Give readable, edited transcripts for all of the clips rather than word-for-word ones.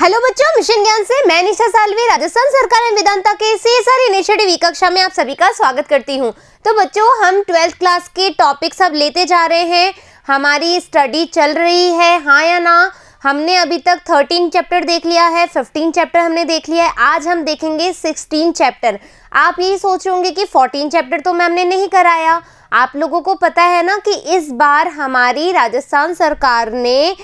Hello बच्चों, mission ज्ञान से मैं निशा सालवी राजस्थान सरकार एवं वेदांता के सीएसआर इनिशिएटिव ई कक्षा में आप सभी का स्वागत करती हूं। तो बच्चों, हम 12th क्लास के टॉपिक्स अब लेते जा रहे हैं। हमारी स्टडी चल रही है, हाँ या ना। हमने अभी तक 13 चैप्टर देख लिया है, 15 चैप्टर हमने देख लिया है। आज हम देखेंगे 16 चैप्टर। आप यही सोच रहे होंगे कि 14 चैप्टर तो मैम ने नहीं कराया। आप लोगों को पता है ना कि इस बार हमारी राजस्थान सरकार ने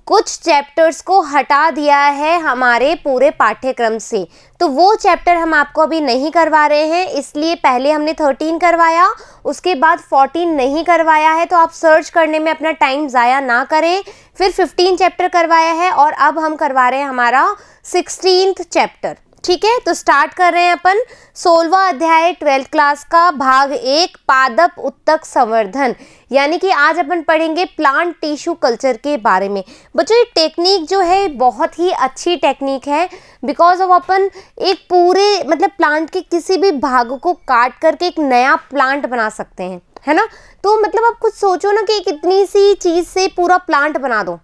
कुछ चैप्टर्स को हटा दिया है हमारे पूरे पाठ्यक्रम से, तो वो चैप्टर हम आपको अभी नहीं करवा रहे हैं। इसलिए पहले हमने 13 करवाया, उसके बाद 14 नहीं करवाया है। तो आप सर्च करने में अपना टाइम ज़ाया ना करें। फिर 15 चैप्टर करवाया है और अब हम करवा रहे हैं हमारा 16th चैप्टर। ठीक है, तो स्टार्ट कर रहे हैं अपन 16वां अध्याय 12th क्लास का भाग 1 पादप उत्तक संवर्धन, यानी कि आज अपन पढ़ेंगे प्लांट टिश्यू कल्चर के बारे में। बच्चों, ये टेक्निक जो है बहुत ही अच्छी टेक्निक है, बिकॉज ऑफ अपन एक पूरे प्लांट के किसी भी भाग को काट करके एक नया प्लांट बना सकते हैं, है ना। तो आप कुछ सोचो ना कि कितनी सी चीज़ से पूरा प्लांट बना दो।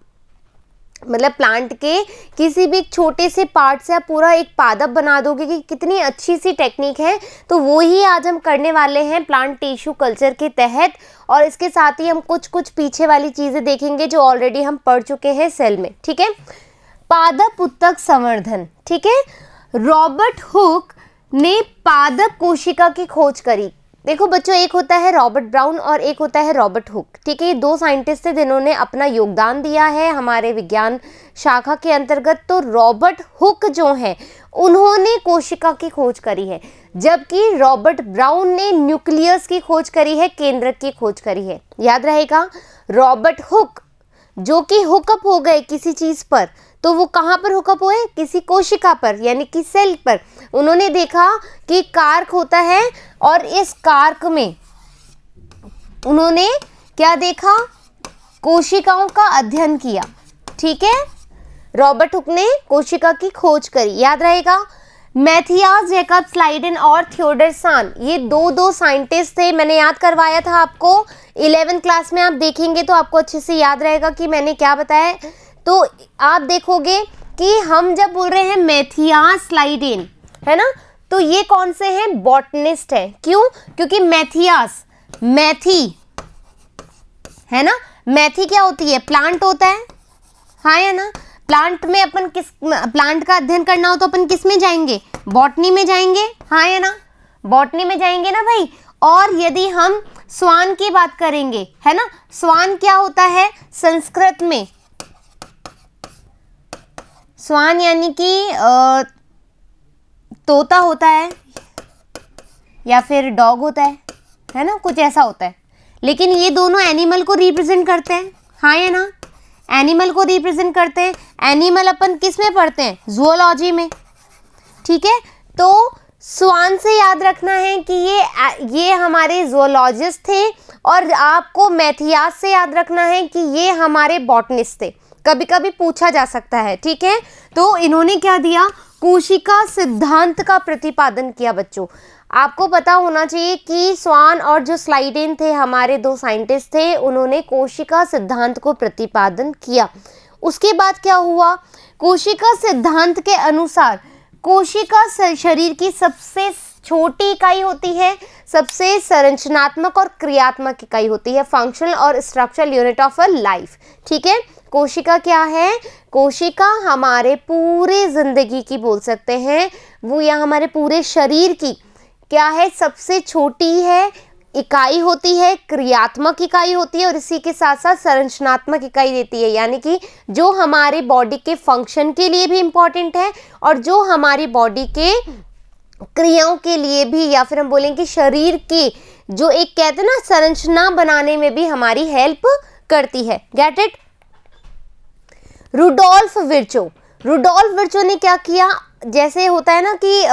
प्लांट के किसी भी छोटे से पार्ट से आप पूरा एक पादप बना दोगे कि कितनी अच्छी सी टेक्निक है। तो वो ही आज हम करने वाले हैं प्लांट टिश्यू कल्चर के तहत, और इसके साथ ही हम कुछ पीछे वाली चीज़ें देखेंगे जो ऑलरेडी हम पढ़ चुके हैं सेल में। ठीक है, पादप उत्तक संवर्धन। ठीक है, रॉबर्ट हुक ने पादप कोशिका की खोज करी। देखो बच्चों, एक होता है रॉबर्ट ब्राउन और एक होता है रॉबर्ट हुक। ठीक है, ये दो साइंटिस्ट थे जिन्होंने अपना योगदान दिया है हमारे विज्ञान शाखा के अंतर्गत। तो रॉबर्ट हुक जो हैं उन्होंने कोशिका की खोज करी है, जबकि रॉबर्ट ब्राउन ने न्यूक्लियस की खोज करी है, केंद्रक की खोज करी है। याद रहेगा, रॉबर्ट हुक जो कि हुकअप हो गए किसी चीज़ पर, तो वो कहाँ पर हुकअप हुए? किसी कोशिका पर, यानी कि सेल पर। उन्होंने देखा कि कार्क होता है और इस कार्क में उन्होंने क्या देखा? कोशिकाओं का अध्ययन किया। ठीक है, रॉबर्ट हुक ने कोशिका की खोज करी। याद रहेगा, मैथियास जैकब स्लाइडेन और थियोडर सान, ये दो साइंटिस्ट थे। मैंने याद करवाया था आपको 11th क्लास में। आप देखेंगे तो आपको अच्छे से याद रहेगा कि मैंने क्या बताया। तो आप देखोगे कि हम जब बोल रहे हैं मैथियास स्लाइडेन, है ना, तो ये कौन से हैं? बॉटनिस्ट है। क्यों? क्योंकि मैथियास, मैथी है ना, मैथी क्या होती है? प्लांट होता है, हाँ या ना। प्लांट में अपन प्लांट का अध्ययन करना हो तो अपन किस में जाएंगे? बॉटनी में जाएंगे, हाँ या ना। बॉटनी में जाएंगे ना भाई। और यदि हम स्वान की बात करेंगे, है ना, स्वान क्या होता है संस्कृत में? स्वान यानी कि तोता होता है या फिर डॉग होता है ना, कुछ ऐसा होता है। लेकिन ये दोनों एनिमल को रिप्रेजेंट करते हैं, हाँ या ना। एनिमल को रिप्रेजेंट करते हैं। एनिमल अपन किस में पढ़ते हैं? ज़ूलॉजी में। ठीक है, तो स्वान से याद रखना है कि ये हमारे ज़ूलॉजिस्ट थे, और आपको मैथियास से याद रखना है कि ये हमारे बॉटनिस्ट थे। कभी कभी पूछा जा सकता है। ठीक है, तो इन्होंने क्या दिया? कोशिका सिद्धांत का प्रतिपादन किया। बच्चों, आपको पता होना चाहिए कि स्वान और जो स्लाइडेन थे, हमारे दो साइंटिस्ट थे, उन्होंने कोशिका सिद्धांत को प्रतिपादन किया। उसके बाद क्या हुआ? कोशिका सिद्धांत के अनुसार कोशिका शरीर की सबसे छोटी इकाई होती है, सबसे संरचनात्मक और क्रियात्मक इकाई होती है, फंक्शनल और structural unit of a life. ठीक है, कोशिका क्या है? कोशिका हमारे पूरे जिंदगी की बोल सकते हैं, वो या हमारे पूरे शरीर की क्या है? सबसे छोटी है, इकाई होती है, क्रियात्मक इकाई होती है, और इसी के साथ साथ संरचनात्मक इकाई देती है, यानी कि जो हमारे बॉडी के फंक्शन के लिए भी इम्पॉर्टेंट है और जो हमारी बॉडी के क्रियाओं के लिए भी, या फिर हम बोलें कि शरीर की जो एक कहते हैं ना संरचना बनाने में भी हमारी हेल्प करती है। Get it? रुडोल्फ विर्चो ने क्या किया? जैसे होता है ना कि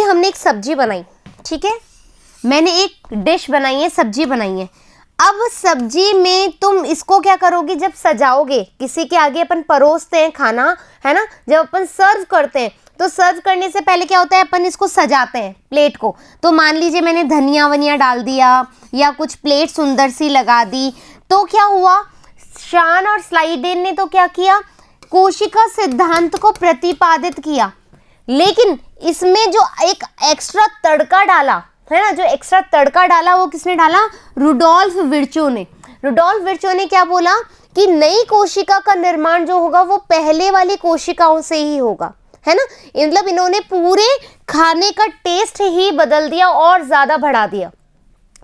हमने एक सब्जी बनाई। ठीक है, मैंने एक डिश बनाई है, सब्जी बनाई है। अब सब्जी में तुम इसको क्या करोगे? जब सजाओगे, किसी के आगे अपन परोसते हैं खाना, है ना, जब अपन सर्व करते हैं, तो सर्व करने से पहले क्या होता है? अपन इसको सजाते हैं प्लेट को। तो मान लीजिए मैंने धनिया वनिया डाल दिया या कुछ प्लेट सुंदर सी लगा दी, तो क्या हुआ? शान और स्लाइडेन ने तो क्या किया? कोशिका सिद्धांत को प्रतिपादित किया, लेकिन इसमें जो एक एक्स्ट्रा तड़का डाला है ना, जो एक्स्ट्रा तड़का डाला वो किसने डाला? रुडोल्फ विर्चो ने। रुडोल्फ विर्चो ने क्या बोला कि नई कोशिका का निर्माण जो होगा वो पहले वाली कोशिकाओं से ही होगा, है ना। मतलब इन्होंने पूरे खाने का टेस्ट ही बदल दिया और ज्यादा बढ़ा दिया।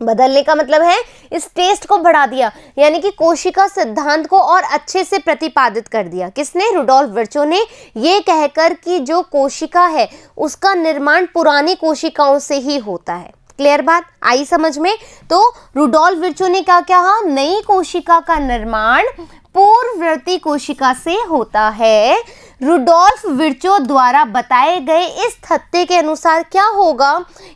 बदलने का मतलब है इस टेस्ट को बढ़ा दिया, यानी कि कोशिका सिद्धांत को और अच्छे से प्रतिपादित कर दिया। किसने? रुडोल्फ विर्चो ने, ये कहकर कि जो कोशिका है उसका निर्माण पुरानी कोशिकाओं से ही होता है। क्लियर बात आई समझ में? तो रुडोल्फ विर्चो ने क्या कहा? नई कोशिका का निर्माण पूर्ववर्ती कोशिका से होता है। रुडोल्फ विर्चो द्वारा बताए गए इस तथ्य के अनुसार क्या होगा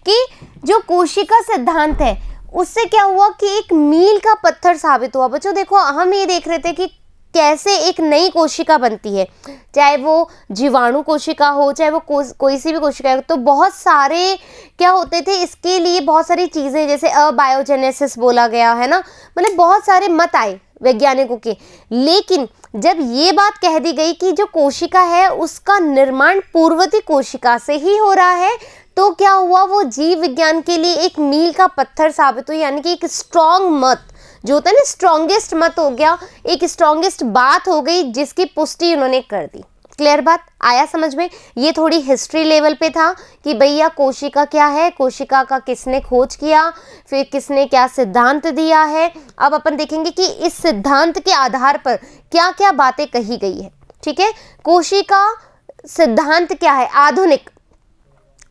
कि जो कोशिका सिद्धांत है उससे क्या हुआ कि एक मील का पत्थर साबित हुआ। बच्चों देखो, हम ये देख रहे थे कि कैसे एक नई कोशिका बनती है, चाहे वो जीवाणु कोशिका हो, चाहे वो कोई सी भी कोशिका हो, तो बहुत सारे क्या होते थे इसके लिए, बहुत सारी चीज़ें, जैसे अबायोजेनेसिस बोला गया है ना, मतलब बहुत सारे मत आए वैज्ञानिकों के। लेकिन जब ये बात कह दी गई कि जो कोशिका है उसका निर्माण पूर्ववर्ती कोशिका से ही हो रहा है, तो क्या हुआ? वो जीव विज्ञान के लिए एक मील का पत्थर साबित हुई, यानी कि एक स्ट्रॉन्ग मत जो होता है ना, स्ट्रॉन्गेस्ट मत हो गया, एक स्ट्रॉन्गेस्ट बात हो गई जिसकी पुष्टि उन्होंने कर दी। क्लियर बात आया समझ में? ये थोड़ी हिस्ट्री लेवल पे था कि भैया कोशिका क्या है, कोशिका का किसने खोज किया, फिर किसने क्या सिद्धांत दिया है। अब अपन देखेंगे कि इस सिद्धांत के आधार पर क्या क्या बातें कही गई है। ठीक है, कोशिका सिद्धांत क्या है? आधुनिक,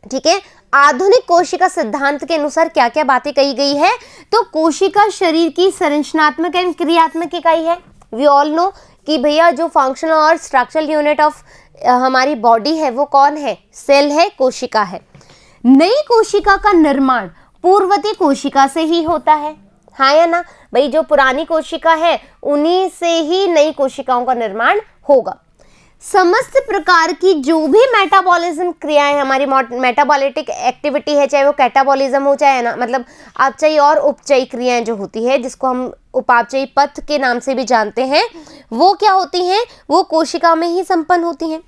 ठीक है, आधुनिक कोशिका सिद्धांत के अनुसार क्या क्या बातें कही गई है? तो कोशिका शरीर की संरचनात्मक एवं क्रियात्मक इकाई है। वी ऑल नो कि भैया जो फंक्शनल और स्ट्रक्चरल यूनिट ऑफ हमारी बॉडी है वो कौन है? सेल है, कोशिका है। नई कोशिका का निर्माण पूर्ववर्ती कोशिका से ही होता है, हाँ या ना भाई? जो पुरानी कोशिका है उन्हीं से ही नई कोशिकाओं का निर्माण होगा। समस्त प्रकार की जो भी मेटाबॉलिज्म क्रियाएं, हमारी मेटाबॉलिटिक एक्टिविटी है, चाहे वो कैटाबॉलिज्म हो, चाहे ना मतलब अपचयी और उपचयी क्रियाएं जो होती है, जिसको हम उपापचयी पथ के नाम से भी जानते हैं, वो क्या होती हैं? वो कोशिका में ही संपन्न होती हैं।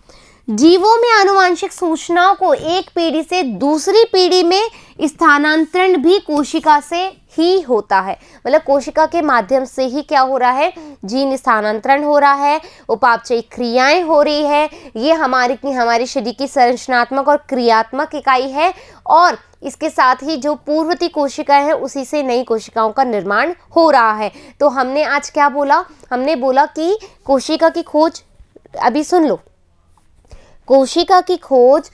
जीवों में आनुवांशिक सूचनाओं को एक पीढ़ी से दूसरी पीढ़ी में स्थानांतरण भी कोशिका से ही होता है, मतलब कोशिका के माध्यम से ही क्या हो रहा है? जीन स्थानांतरण हो रहा है, उपापचयी क्रियाएं हो रही है। ये हमारे शरीर की संरचनात्मक और क्रियात्मक इकाई है, और इसके साथ ही जो पूर्ववर्ती कोशिकाएं हैं उसी से नई कोशिकाओं का निर्माण हो रहा है। तो हमने आज क्या बोला? हमने बोला कि कोशिका की खोज, अभी सुन लो, कोशिका की खोज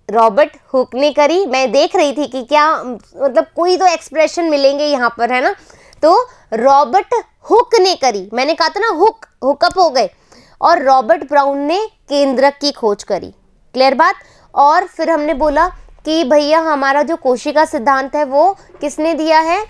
रॉबर्ट हुक ने करी। मैं देख रही थी कि क्या मतलब कोई तो एक्सप्रेशन मिलेंगे यहाँ पर, है ना। तो रॉबर्ट हुक ने करी, मैंने कहा था ना हुकअप हो गए, और रॉबर्ट ब्राउन ने केंद्रक की खोज करी। क्लियर बात? और फिर हमने बोला कि भैया हमारा जो कोशिका सिद्धांत है वो किसने दिया है?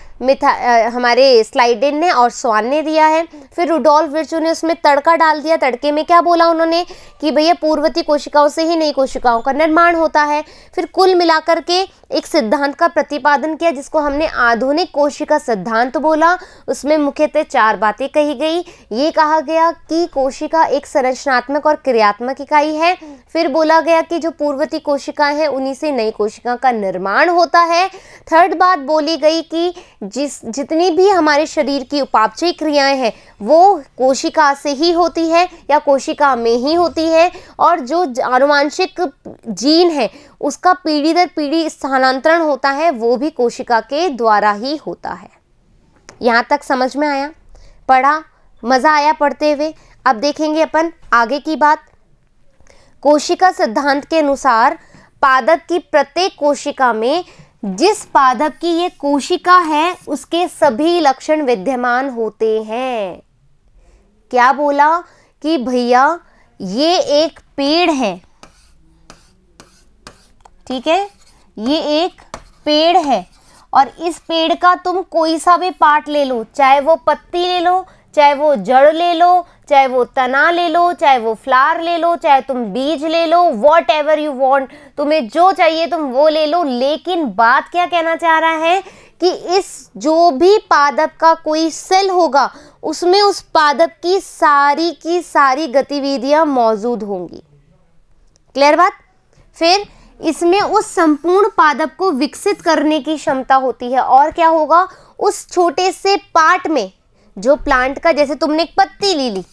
हमारे स्लाइडेन ने और स्वान ने दिया है। फिर रुडोल्फ विर्चो ने उसमें तड़का डाल दिया। तड़के में क्या बोला उन्होंने? कि भैया पूर्ववर्ती कोशिकाओं से ही नई कोशिकाओं का निर्माण होता है। फिर कुल मिलाकर के एक सिद्धांत का प्रतिपादन किया जिसको हमने आधुनिक कोशिका सिद्धांत बोला। उसमें मुख्यतः 4 बातें कही गई। ये कहा गया कि कोशिका एक संरचनात्मक और क्रियात्मक इकाई है। फिर बोला गया कि जो पूर्ववर्ती कोशिकाएं हैं उन्हीं से नई कोशिका का निर्माण होता है। थर्ड बात बोली गई कि जितनी भी हमारे शरीर की उपापचयी क्रियाएं हैं वो कोशिका से ही होती है या कोशिका में ही होती है, और जो आनुवांशिक जीन है उसका पीढ़ी दर पीढ़ी स्थानांतरण होता है वो भी कोशिका के द्वारा ही होता है। यहाँ तक समझ में आया? पढ़ा? मज़ा आया पढ़ते हुए? अब देखेंगे अपन आगे की बात। कोशिका सिद्धांत के अनुसार पादप की प्रत्येक कोशिका में जिस पादप की ये कोशिका है उसके सभी लक्षण विद्यमान होते हैं। क्या बोला? कि भैया ये एक पेड़ है, ठीक है, ये एक पेड़ है, और इस पेड़ का तुम कोई सा भी पार्ट ले लो, चाहे वो पत्ती ले लो, चाहे वो जड़ ले लो, चाहे वो तना ले लो, चाहे वो फ्लावर ले लो, चाहे तुम बीज ले लो, वॉट एवर यू वॉन्ट, तुम्हें जो चाहिए तुम वो ले लो। लेकिन बात क्या कहना चाह रहा है कि इस जो भी पादप का कोई सेल होगा उसमें उस पादप की सारी गतिविधियां मौजूद होंगी। क्लियर बात। फिर इसमें उस संपूर्ण पादप को विकसित करने की क्षमता होती है। और क्या होगा, उस छोटे से पार्ट में जो प्लांट का, जैसे तुमने एक पत्ती ले ली,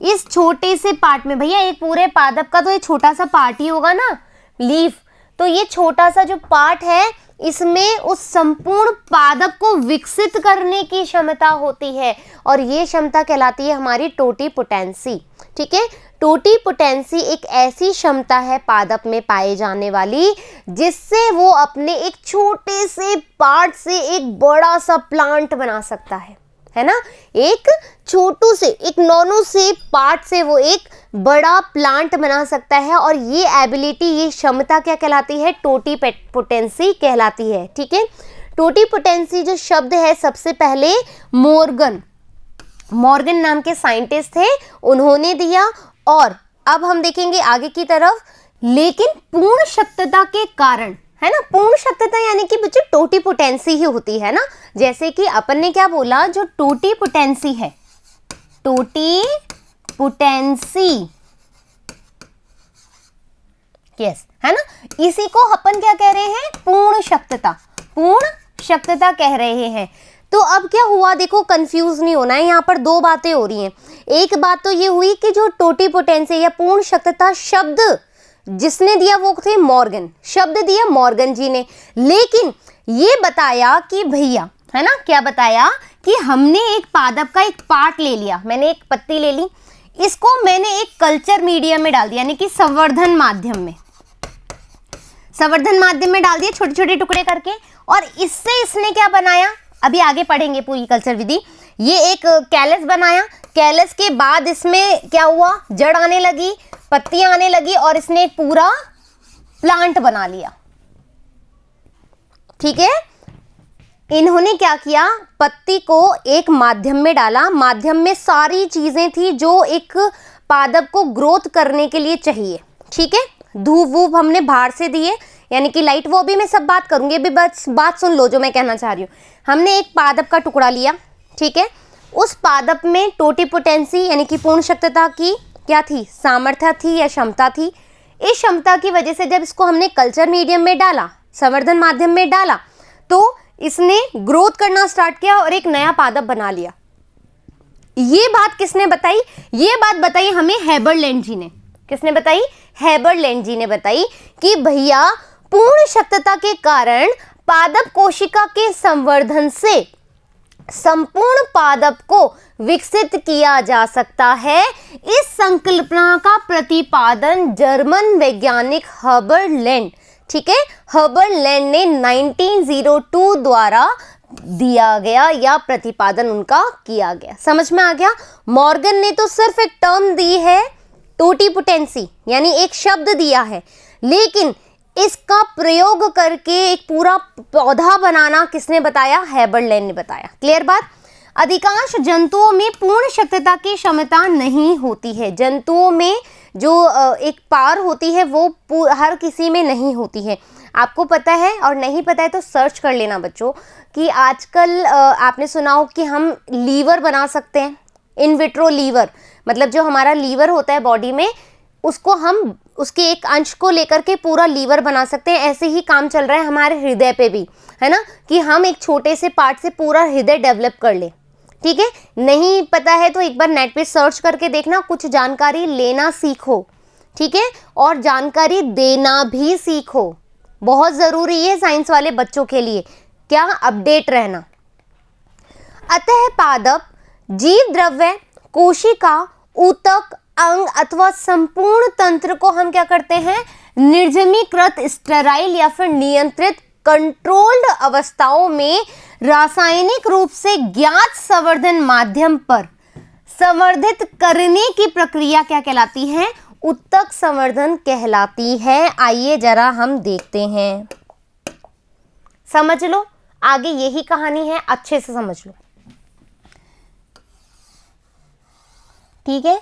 इस छोटे से पार्ट में, भैया एक पूरे पादप का तो ये छोटा सा पार्ट ही होगा ना, लीफ, तो ये छोटा सा जो पार्ट है इसमें उस संपूर्ण पादप को विकसित करने की क्षमता होती है और ये क्षमता कहलाती है हमारी टोटीपोटेंसी। ठीक है, टोटीपोटेंसी एक ऐसी क्षमता है पादप में पाए जाने वाली जिससे वो अपने एक छोटे से पार्ट से एक बड़ा सा प्लांट बना सकता है ना। एक छोटू से, एक नॉनो से पार्ट से वो एक बड़ा प्लांट बना सकता है और ये एबिलिटी, ये क्षमता क्या कहलाती है, टोटीपोटेंसी कहलाती है। ठीक है, टोटीपोटेंसी जो शब्द है सबसे पहले मॉर्गन नाम के साइंटिस्ट थे, उन्होंने दिया। और अब हम देखेंगे आगे की तरफ, लेकिन पूर्ण शक्तता के कारण, है ना, पूर्ण शक्तता यानी कि बच्चों टोटीपोटेंसी ही होती है ना। जैसे कि अपन ने क्या बोला, जो टोटीपोटेंसी है, टोटीपोटेंसी, यस, है ना, इसी को अपन क्या कह रहे हैं, पूर्ण शक्तता कह रहे हैं। तो अब क्या हुआ, देखो कंफ्यूज नहीं होना है, यहाँ पर दो बातें हो रही हैं। एक बात तो ये हुई कि जो टोटीपोटेंसी या पूर्ण शक्तता शब्द जिसने दिया वो थे मॉर्गन, शब्द दिया मॉर्गन जी ने, लेकिन ये बताया कि भैया, है ना, क्या बताया कि हमने एक पादप का एक पार्ट ले लिया, मैंने एक पत्ती ले ली, इसको मैंने एक कल्चर मीडियम में डाल दिया, यानी कि संवर्धन माध्यम में डाल दिया छोटे छोटे टुकड़े करके, और इससे इसने क्या बनाया, अभी आगे पढ़ेंगे पूरी कल्चर विधि। ये एक कैलस बनाया, कैलस के बाद इसमें क्या हुआ, जड़ आने लगी, पत्तियां आने लगी और इसने एक पूरा प्लांट बना लिया। ठीक है, इन्होंने क्या किया, पत्ती को एक माध्यम में डाला, माध्यम में सारी चीजें थी जो एक पादप को ग्रोथ करने के लिए चाहिए। ठीक है, धूप वूप हमने बाहर से दिए, यानी कि लाइट, वो भी मैं सब बात करूंगी, अभी बस बात सुन लो जो मैं कहना चाह रही हूँ। हमने एक पादप का टुकड़ा लिया, ठीक है, उस पादप में टोटीपोटेंसी यानी कि पूर्ण शक्तता की क्या थी, सामर्थ्य थी या क्षमता थी। इस क्षमता की वजह से जब इसको हमने कल्चर मीडियम में डाला, संवर्धन माध्यम में डाला, तो इसने ग्रोथ करना स्टार्ट किया और एक नया पादप बना लिया। ये बात किसने बताई, ये बात बताई हमें हेबरलैंड जी ने। किसने बताई, हेबरलैंड जी ने बताई कि भैया पूर्ण शक्तता के कारण पादप कोशिका के संवर्धन से संपूर्ण पादप को विकसित किया जा सकता है। इस संकल्पना का प्रतिपादन जर्मन वैज्ञानिक हर्बरलैंड, ठीक है, हर्बरलैंड ने 1902 द्वारा दिया गया या प्रतिपादन उनका किया गया। समझ में आ गया। मॉर्गन ने तो सिर्फ एक टर्म दी है टोटीपोटेंसी, यानी एक शब्द दिया है, लेकिन इसका प्रयोग करके एक पूरा पौधा बनाना किसने बताया, हेबरलैंड ने बताया। क्लियर बात। अधिकांश जंतुओं में पूर्ण शक्तता की क्षमता नहीं होती है। जंतुओं में जो एक पार होती है वो हर किसी में नहीं होती है। आपको पता है, और नहीं पता है तो सर्च कर लेना बच्चों, कि आजकल आपने सुना हो कि हम लीवर बना सकते हैं, इन विट्रो लीवर, मतलब जो हमारा लीवर होता है बॉडी में, उसको हम उसके एक अंश को लेकर के पूरा लीवर बना सकते हैं। ऐसे ही काम चल रहा है हमारे हृदय पे भी, है ना, कि हम एक छोटे से पार्ट से पूरा हृदय डेवलप कर ले। ठीक है, नहीं पता है तो एक बार नेट पे सर्च करके देखना, कुछ जानकारी लेना सीखो, ठीक है, और जानकारी देना भी सीखो, बहुत ज़रूरी है साइंस वाले बच्चों के लिए, क्या, अपडेट रहना। अतः पादप जीव द्रव्य, कोशिका, ऊतक, अंग अथवा संपूर्ण तंत्र को हम क्या करते हैं, निर्जमीकृत, स्टेराइल या फिर नियंत्रित, कंट्रोल्ड अवस्थाओं में रासायनिक रूप से ज्ञात संवर्धन माध्यम पर संवर्धित करने की प्रक्रिया क्या कहलाती है, ऊतक संवर्धन कहलाती है। आइए जरा हम देखते हैं, समझ लो, आगे यही कहानी है, अच्छे से समझ लो, ठीक है।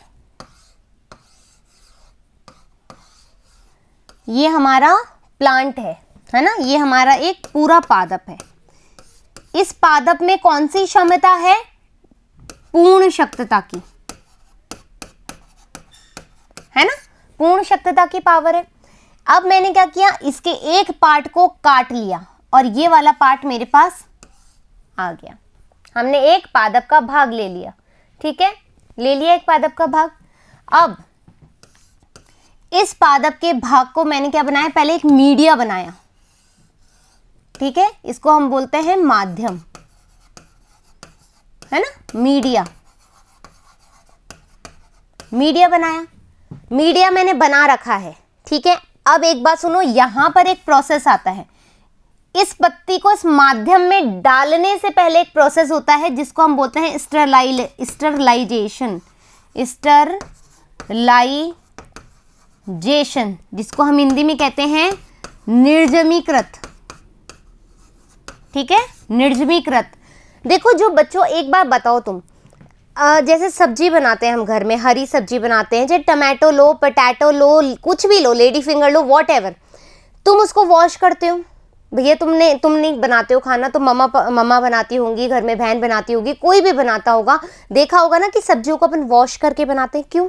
ये हमारा प्लांट है ना, ये हमारा एक पूरा पादप है। इस पादप में कौन सी क्षमता है? पूर्ण शक्तता की, है ना, पूर्ण शक्तता की पावर है। अब मैंने क्या किया, इसके एक पार्ट को काट लिया और ये वाला पार्ट मेरे पास आ गया। हमने एक पादप का भाग ले लिया, ठीक है, ले लिया एक पादप का भाग। अब इस पादप के भाग को मैंने क्या बनाया, पहले एक मीडिया बनाया, ठीक है, इसको हम बोलते हैं माध्यम, है ना, मीडिया। मीडिया बनाया, मीडिया मैंने बना रखा है, ठीक है। अब एक बात सुनो, यहां पर एक प्रोसेस आता है, इस पत्ती को इस माध्यम में डालने से पहले एक प्रोसेस होता है जिसको हम बोलते हैं स्टरलाइजेशन, स्टरलाइजेशन, जिसको हम हिंदी में कहते हैं निर्जमीकृत, ठीक है, निर्जमीकृत। देखो जो बच्चों, एक बार बताओ तुम, जैसे सब्जी बनाते हैं हम घर में, हरी सब्जी बनाते हैं, जैसे टमाटो लो, पोटैटो लो, कुछ भी लो, लेडी फिंगर लो, वॉटएवर, तुम उसको वॉश करते हो भैया, तुम नहीं बनाते हो खाना तो मम्मा बनाती होंगी, घर में बहन बनाती होगी, कोई भी बनाता होगा, देखा होगा ना कि सब्जियों को अपन वॉश करके बनाते हैं। क्यों?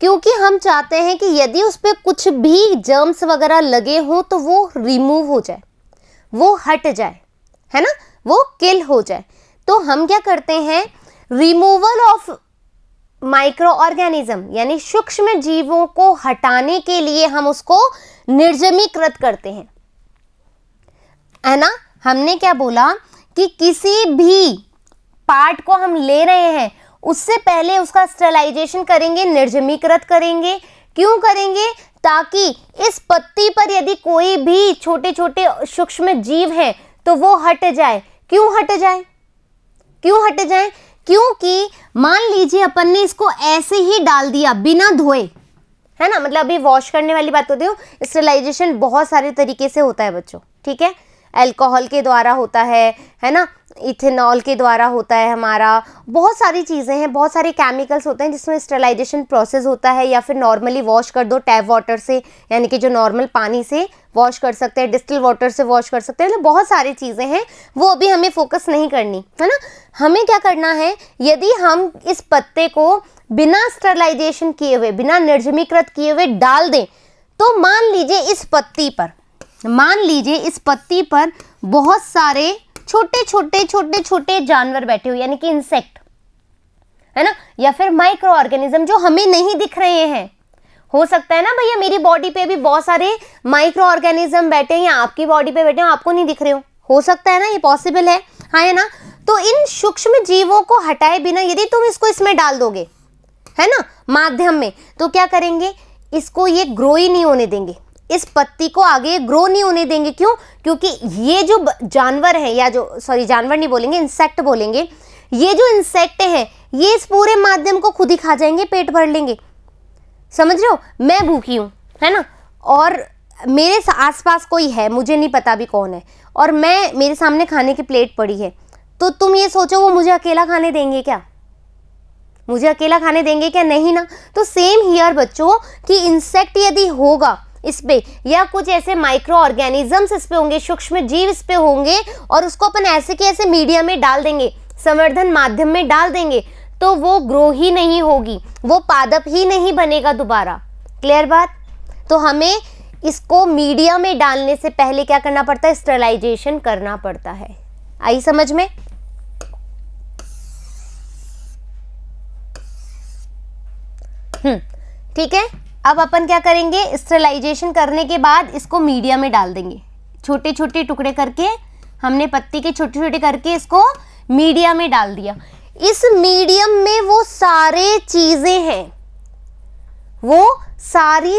क्योंकि हम चाहते हैं कि यदि उस पर कुछ भी जर्म्स वगैरह लगे हों तो वो रिमूव हो जाए, वो हट जाए, है ना, वो किल हो जाए। तो हम क्या करते हैं, रिमूवल ऑफ माइक्रो ऑर्गेनिज्म यानी सूक्ष्म जीवों को हटाने के लिए हम उसको निर्जमीकृत करते हैं, है ना। हमने क्या बोला कि किसी भी पार्ट को हम ले रहे हैं उससे पहले उसका स्टरलाइजेशन करेंगे, निर्जमीकृत करेंगे। क्यों करेंगे? ताकि इस पत्ती पर यदि कोई भी छोटे छोटे सूक्ष्म जीव हैं तो वो हट जाए। क्यों हट जाए? क्यों हट जाए? क्योंकि मान लीजिए अपन ने इसको ऐसे ही डाल दिया बिना धोए, है ना, मतलब अभी वॉश करने वाली बात होती है। स्टरलाइजेशन बहुत सारे तरीके से होता है बच्चों, ठीक है, अल्कोहल के द्वारा होता है ना, इथेनॉल के द्वारा होता है, हमारा बहुत सारी चीज़ें हैं, बहुत सारे केमिकल्स होते हैं जिसमें स्टरलाइजेशन प्रोसेस होता है। या फिर नॉर्मली वॉश कर दो टैप वाटर से, यानी कि जो नॉर्मल पानी से वॉश कर सकते हैं, डिस्टिल वाटर से वॉश कर सकते हैं, मतलब बहुत सारी चीज़ें हैं, वो अभी हमें फोकस नहीं करनी, है ना। हमें क्या करना है, यदि हम इस पत्ते को बिना स्टरलाइजेशन किए हुए, बिना निर्जमीकृत किए हुए डाल दें तो मान लीजिए इस पत्ती पर बहुत सारे छोटे छोटे जानवर बैठे हुए, यानी कि इंसेक्ट, है ना, या फिर माइक्रो ऑर्गेनिज्म जो हमें नहीं दिख रहे हैं। हो सकता है ना भैया मेरी बॉडी पे भी बहुत सारे माइक्रो ऑर्गेनिज्म बैठे हैं या आपकी बॉडी पे बैठे हैं, आपको नहीं दिख रहे हो सकता है ना, ये पॉसिबल है, हाँ है ना। तो इन सूक्ष्म जीवों को हटाए बिना यदि तुम इसको इसमें डाल दोगे, है ना, माध्यम में, तो क्या करेंगे, इसको ये ग्रो ही नहीं होने देंगे, इस पत्ती को आगे ग्रो नहीं होने देंगे। क्यों? क्योंकि ये जो जानवर है, या जो जानवर नहीं बोलेंगे, इंसेक्ट बोलेंगे, ये जो इंसेक्ट है ये इस पूरे माध्यम को खुद ही खा जाएंगे, पेट भर लेंगे। समझ रहे हो? मैं भूखी हूँ, है ना, और मेरे आसपास कोई है, मुझे नहीं पता भी कौन है, और मेरे सामने खाने की प्लेट पड़ी है, तो तुम ये सोचो वो मुझे अकेला खाने देंगे क्या? मुझे अकेला खाने देंगे क्या? नहीं ना। तो सेम हियर बच्चों कि इंसेक्ट यदि होगा इस पे, या कुछ ऐसे माइक्रो ऑर्गेनिजम्स इस पे होंगे, सूक्ष्म जीव इस पे होंगे, और उसको अपन ऐसे के ऐसे मीडिया में डाल देंगे, संवर्धन माध्यम में डाल देंगे, तो वो ग्रो ही नहीं होगी, वो पादप ही नहीं बनेगा दोबारा। क्लियर बात? तो हमें इसको मीडिया में डालने से पहले क्या करना पड़ता है? स्टरलाइजेशन करना पड़ता है। आई समझ में? ठीक है। अब अपन क्या करेंगे, स्टरलाइजेशन करने के बाद इसको मीडिया में डाल देंगे, छोटे छोटे टुकड़े करके, हमने पत्ती के छोटे छोटे करके इसको मीडिया में डाल दिया। इस मीडियम में वो सारी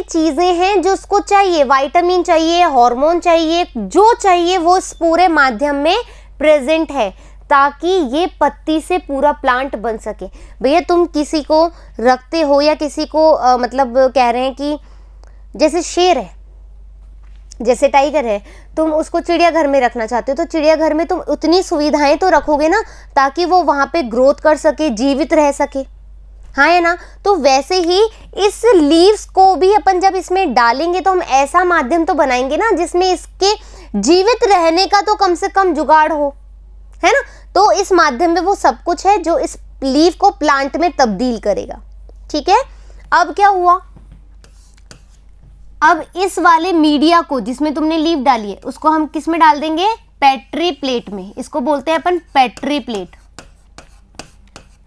चीजें हैं जो उसको चाहिए, विटामिन चाहिए, हार्मोन चाहिए, जो चाहिए वो इस पूरे माध्यम में प्रेजेंट है, ताकि ये पत्ती से पूरा प्लांट बन सके। भैया तुम किसी को रखते हो या किसी को मतलब कह रहे हैं कि जैसे शेर है, जैसे टाइगर है, तुम उसको चिड़ियाघर में रखना चाहते हो, तो चिड़ियाघर में तुम उतनी सुविधाएं तो रखोगे ना ताकि वो वहाँ पे ग्रोथ कर सके, जीवित रह सके, हाँ है ना। तो वैसे ही इस लीव्स को भी अपन जब इसमें डालेंगे तो हम ऐसा माध्यम तो बनाएंगे ना जिसमें इसके जीवित रहने का तो कम से कम जुगाड़ हो, है ना। तो इस माध्यम में वो सब कुछ है जो इस लीफ को प्लांट में तब्दील करेगा, ठीक है। अब क्या हुआ, अब इस वाले मीडिया को जिसमें तुमने लीफ डाली है उसको हम किस में डाल देंगे, पेट्री प्लेट में। इसको बोलते हैं अपन पेट्री प्लेट,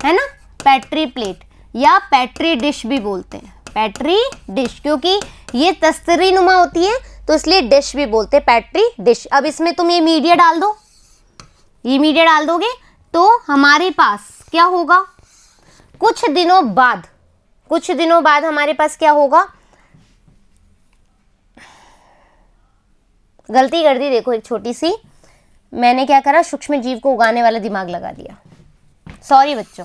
है ना, पेट्री प्लेट या पेट्री डिश भी बोलते हैं, पेट्री डिश, क्योंकि ये तस्तरी नुमा होती है तो इसलिए डिश भी बोलते हैं, पेट्री डिश। अब इसमें तुम ये मीडिया डाल दो, ये मीडिया डाल दोगे तो हमारे पास क्या होगा, कुछ दिनों बाद हमारे पास क्या होगा, गलती कर दी देखो एक छोटी सी, मैंने क्या करा, सूक्ष्म जीव को उगाने वाला दिमाग लगा दिया, सॉरी बच्चों,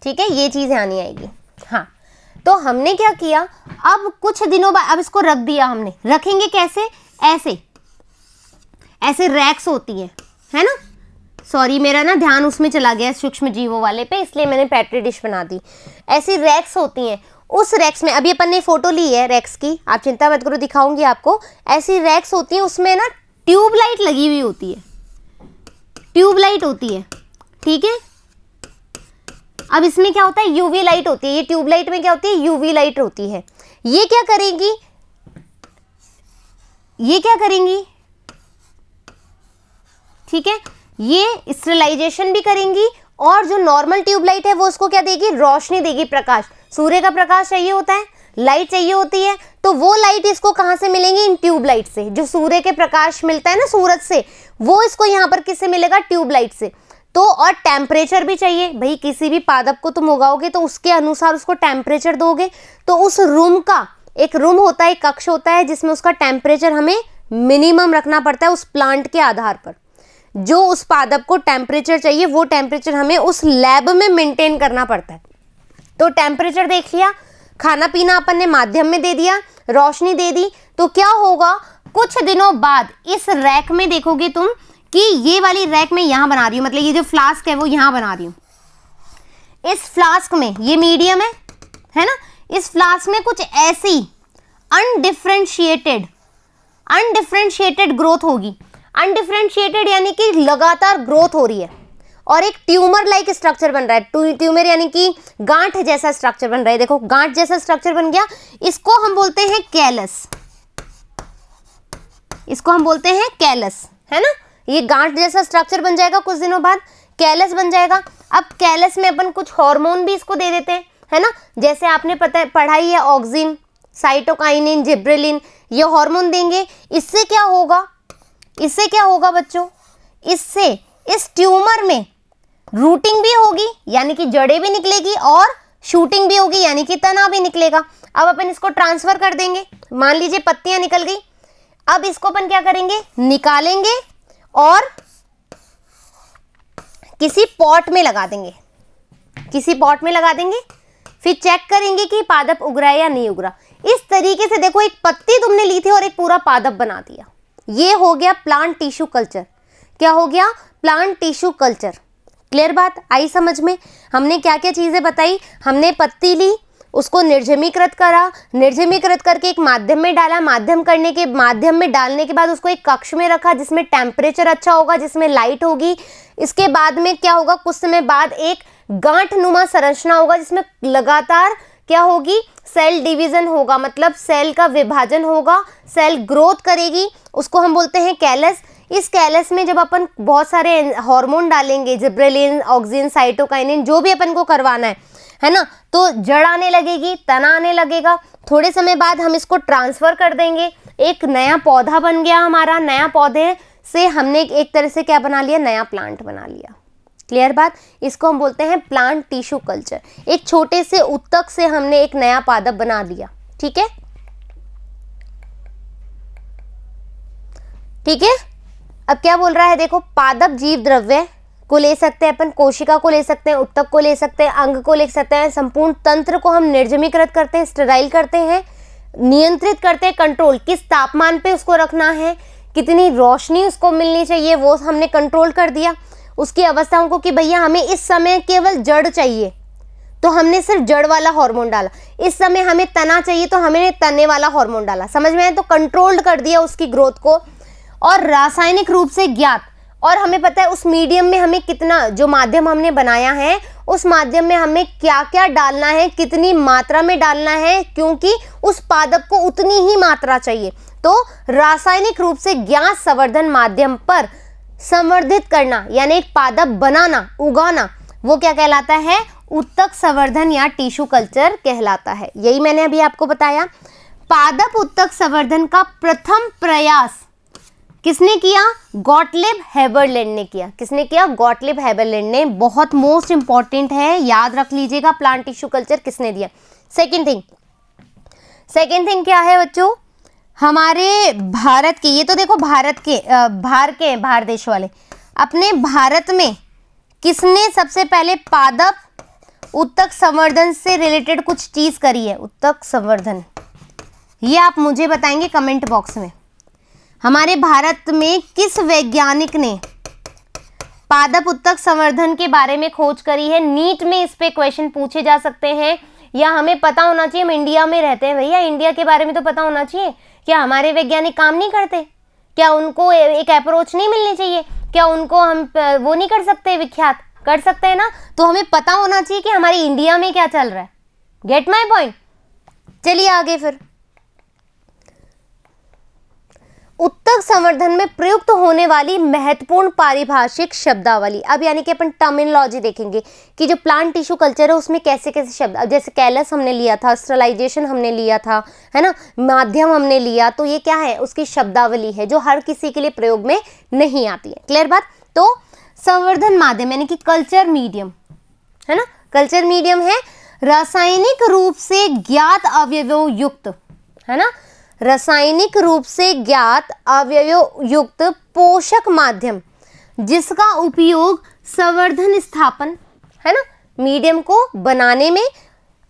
ठीक है, ये चीज ध्यान नहीं आएगी। हाँ, तो हमने क्या किया, अब कुछ दिनों बाद अब इसको रख दिया हमने, रखेंगे कैसे, ऐसे ऐसे रैक्स होती है ना, सॉरी मेरा ना ध्यान उसमें चला गया सूक्ष्म जीवों वाले पे, इसलिए मैंने पेट्री डिश बना दी। ऐसी रैक्स होती हैं, उस रैक्स में अभी अपन ने फोटो ली है रैक्स की, आप चिंता मत करो दिखाऊंगी आपको। ऐसी रैक्स होती हैं, उसमें ना ट्यूबलाइट लगी हुई होती है, ट्यूबलाइट होती है, ठीक है। अब इसमें क्या होता है, यूवी लाइट होती है, ये ट्यूबलाइट में क्या होती है, यूवी लाइट होती है। ये क्या करेंगी, ये क्या करेंगी, ठीक है, ये स्टेरिलाइजेशन भी करेंगी, और जो नॉर्मल ट्यूबलाइट है वो उसको क्या देगी, रोशनी देगी, प्रकाश, सूर्य का प्रकाश चाहिए होता है, लाइट चाहिए होती है, तो वो लाइट इसको कहां से मिलेंगी, इन ट्यूबलाइट से। जो सूर्य के प्रकाश मिलता है ना सूरज से, वो इसको यहाँ पर किससे मिलेगा, ट्यूबलाइट से। तो और टेम्परेचर भी चाहिए भाई, किसी भी पादप को तुम उगाओगे तो उसके अनुसार उसको टेम्परेचर दोगे, तो उस रूम का एक रूम होता है, एक कक्ष होता है जिसमें उसका टेम्परेचर हमें मिनिमम रखना पड़ता है उस प्लांट के आधार पर। जो उस पादप को टेम्परेचर चाहिए वो टेम्परेचर हमें उस लैब में मेंटेन करना पड़ता है। तो टेम्परेचर देख लिया, खाना पीना अपन ने माध्यम में दे दिया, रोशनी दे दी, तो क्या होगा, कुछ दिनों बाद इस रैक में देखोगे तुम कि ये वाली रैक में यहां बना रही हूं, मतलब ये जो फ्लास्क है वो यहां बना रही हूं। इस फ्लास्क में ये मीडियम है ना, इस फ्लास्क में कुछ ऐसी अनडिफरेंशिएटेड ग्रोथ होगी। अनडिफरेंशिएटेड यानी कि लगातार ग्रोथ हो रही है, और एक ट्यूमर लाइक स्ट्रक्चर बन रहा है, ट्यूमर यानी कि गांठ जैसा स्ट्रक्चर बन रहा है, देखो गांठ जैसा स्ट्रक्चर बन गया, इसको हम बोलते हैं कैलस, इसको हम बोलते हैं कैलस, है ना। ये गांठ जैसा स्ट्रक्चर बन जाएगा, कुछ दिनों बाद कैलस बन जाएगा। अब कैलस में अपन कुछ हार्मोन भी इसको दे देते हैं, है ना, जैसे आपने पढ़ाई है ऑक्सिन, साइटोकाइनिन, जिब्रेलिन, ये हार्मोन देंगे। इससे क्या होगा बच्चों, इससे इस ट्यूमर में रूटिंग भी होगी यानी कि जड़ें भी निकलेगी, और शूटिंग भी होगी यानी कि तना भी निकलेगा। अब अपन इसको ट्रांसफर कर देंगे, मान लीजिए पत्तियां निकल गई, अब इसको अपन क्या करेंगे, निकालेंगे और किसी पॉट में लगा देंगे, फिर चेक करेंगे कि पादप उग रहा है या नहीं उग रहा। इस तरीके से देखो, एक पत्ती तुमने ली थी और एक पूरा पादप बना दिया। ये हो गया प्लांट टिश्यू कल्चर। क्या हो गया, प्लांट टिश्यू कल्चर। क्लियर बात आई समझ में। हमने क्या क्या चीजें बताई, हमने पत्ती ली, उसको निर्जमीकृत करा, निर्जमीकृत करके एक माध्यम में डाला, माध्यम में डालने के बाद उसको एक कक्ष में रखा जिसमें टेम्परेचर अच्छा होगा, जिसमें लाइट होगी। इसके बाद में क्या होगा, कुछ समय बाद एक गांठ नुमा संरचना होगा जिसमें लगातार क्या होगी, सेल डिवीजन होगा, मतलब सेल का विभाजन होगा, सेल ग्रोथ करेगी, उसको हम बोलते हैं कैलस। इस कैलस में जब अपन बहुत सारे हार्मोन डालेंगे, जिब्रेलिन, ऑक्सिन, साइटोकाइनिन, जो भी अपन को करवाना है ना, तो जड़ आने लगेगी, तना आने लगेगा। थोड़े समय बाद हम इसको ट्रांसफर कर देंगे, एक नया पौधा बन गया हमारा। नया पौधे से हमने एक तरह से क्या बना लिया, नया प्लांट बना लिया। क्लियर बात। इसको हम बोलते हैं प्लांट टिश्यू कल्चर। एक छोटे से उत्तक से हमने एक नया पादप बना लिया। ठीक है, ठीक है। अब क्या बोल रहा है, देखो, पादप जीव द्रव्य को ले सकते हैं अपन, कोशिका को ले सकते हैं, उत्तक को ले सकते हैं, अंग को ले सकते हैं, संपूर्ण तंत्र को हम निर्जमीकृत करते हैं, स्टेराइल करते हैं, नियंत्रित करते हैं, कंट्रोल, किस तापमान पे उसको रखना है, कितनी रोशनी उसको मिलनी चाहिए, वो हमने कंट्रोल कर दिया। उसकी अवस्थाओं को कि भैया हमें इस समय केवल जड़ चाहिए, तो तो हमने सिर्फ जड़ वाला हार्मोन डाला। इस समय हमें तना चाहिए तो हमने तने वाला हार्मोन डाला। समझ में आया? तो कंट्रोल्ड कर दिया उसकी ग्रोथ को। और रासायनिक रूप से ज्ञात, और हमें पता है उस मीडियम में हमें कितना, जो माध्यम हमने बनाया है उस माध्यम में हमें क्या क्या डालना है, कितनी मात्रा में डालना है, क्योंकि उस पादप को उतनी ही मात्रा चाहिए। तो रासायनिक रूप से ज्ञात संवर्धन माध्यम पर संवर्धित करना यानी एक पादप बनाना, उगाना, वो क्या कहलाता है? उत्तक संवर्धन या टिश्यू कल्चर कहलाता है। यही मैंने अभी आपको बताया। पादप उत्तक संवर्धन का प्रथम प्रयास किसने किया? गॉटलिब हेबरलैंड ने किया। किसने किया? गॉटलिब हेबरलैंड ने। बहुत मोस्ट इंपॉर्टेंट है, याद रख लीजिएगा। प्लांट टिश्यू कल्चर किसने दिया? सेकंड थिंग क्या है बच्चों? हमारे भारत के, ये तो देखो भारत के बाहर देश वाले, अपने भारत में किसने सबसे पहले पादप उत्तक संवर्धन से रिलेटेड कुछ चीज करी है? उत्तक संवर्धन, ये आप मुझे बताएंगे कमेंट बॉक्स में। हमारे भारत में किस वैज्ञानिक ने पादप उत्तक संवर्धन के बारे में खोज करी है? नीट में इस पे क्वेश्चन पूछे जा सकते हैं, या हमें पता होना चाहिए। हम इंडिया में रहते हैं भैया, इंडिया के बारे में तो पता होना चाहिए। क्या हमारे वैज्ञानिक काम नहीं करते? क्या उनको एक अप्रोच नहीं मिलनी चाहिए? क्या उनको हम वो नहीं कर सकते? विख्यात कर सकते हैं ना। तो हमें पता होना चाहिए कि हमारे इंडिया में क्या चल रहा है। Get my point? चलिए आगे फिर। उत्तक संवर्धन में प्रयुक्त होने वाली महत्वपूर्ण पारिभाषिक शब्दावली। अब यानी कि अपन टर्मिनोलॉजी देखेंगे कि जो प्लांट टिश्यू कल्चर है उसमें कैसे कैसे शब्द, अब जैसे कैलस हमने लिया था, स्टरलाइजेशन हमने लिया था, है ना, माध्यम हमने लिया, तो ये क्या है? उसकी शब्दावली है जो हर किसी के लिए प्रयोग में नहीं आती है। क्लियर बात? तो संवर्धन माध्यम यानी कि कल्चर मीडियम, है ना, कल्चर मीडियम है रासायनिक रूप से ज्ञात अवयवों युक्त, है ना, रासायनिक रूप से ज्ञात अवयवों युक्त पोषक माध्यम जिसका उपयोग संवर्धन स्थापन, है ना, मीडियम को बनाने में